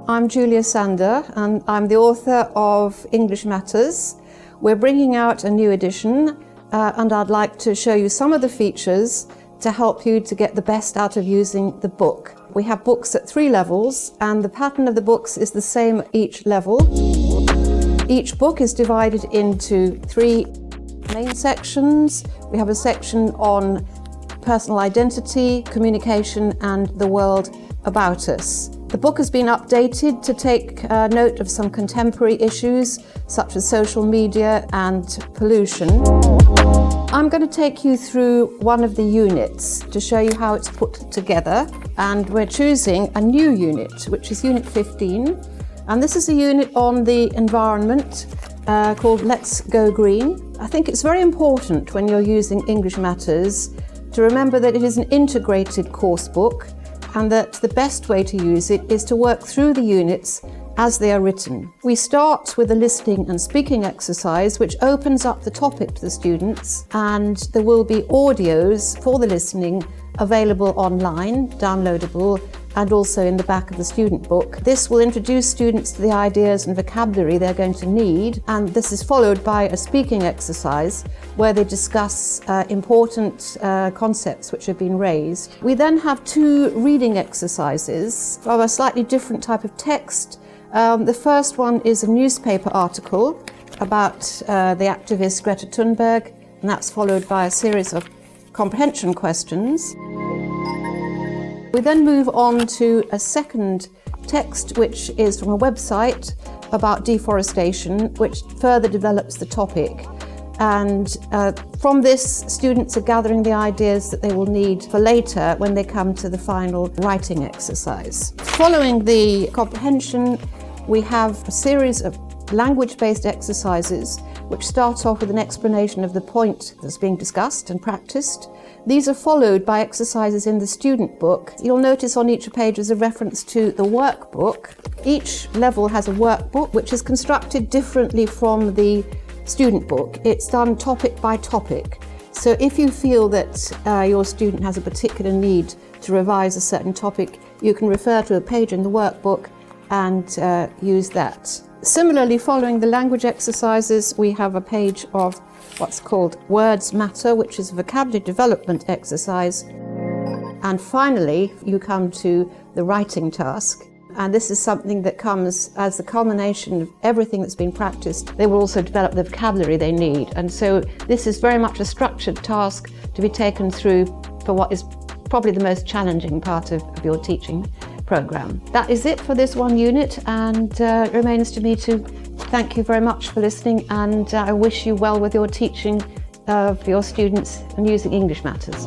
I'm Julia Sander and I'm the author of English Matters. We're bringing out a new edition and I'd like to show you some of the features to help you to get the best out of using the book. We have books at 3 levels and the pattern of the books is the same at each level. Each book is divided into 3 main sections. We have a section on personal identity, communication and the world about us. The book has been updated to take note of some contemporary issues such as social media and pollution. I'm going to take you through one of the units to show you how it's put together, and we're choosing a new unit, which is Unit 15, and this is a unit on the environment called Let's Go Green. I think it's very important when you're using English Matters to remember that it is an integrated course book and that the best way to use it is to work through the units as they are written. We start with a listening and speaking exercise which opens up the topic to the students, and there will be audios for the listening available online, downloadable, and also in the back of the student book. This will introduce students to the ideas and vocabulary they're going to need, and this is followed by a speaking exercise where they discuss important concepts which have been raised. We then have 2 reading exercises of a slightly different type of text. The first one is a newspaper article about the activist Greta Thunberg, and that's followed by a series of comprehension questions. We then move on to a second text which is from a website about deforestation, which further develops the topic. And from this, students are gathering the ideas that they will need for later when they come to the final writing exercise. Following the comprehension, we have a series of language-based exercises which start off with an explanation of the point that's being discussed and practiced. These are followed by exercises in the student book. You'll notice on each page is a reference to the workbook. Each level has a workbook which is constructed differently from the student book. It's done topic by topic. So if you feel that your student has a particular need to revise a certain topic, you can refer to a page in the workbook and use that. Similarly, following the language exercises, we have a page of what's called Words Matter, which is a vocabulary development exercise. And finally, you come to the writing task. And this is something that comes as the culmination of everything that's been practiced. They will also develop the vocabulary they need. And so this is very much a structured task to be taken through for what is probably the most challenging part of your teaching program. That is it for this one unit, and it remains to me to thank you very much for listening, and I wish you well with your teaching of your students and using English Matters.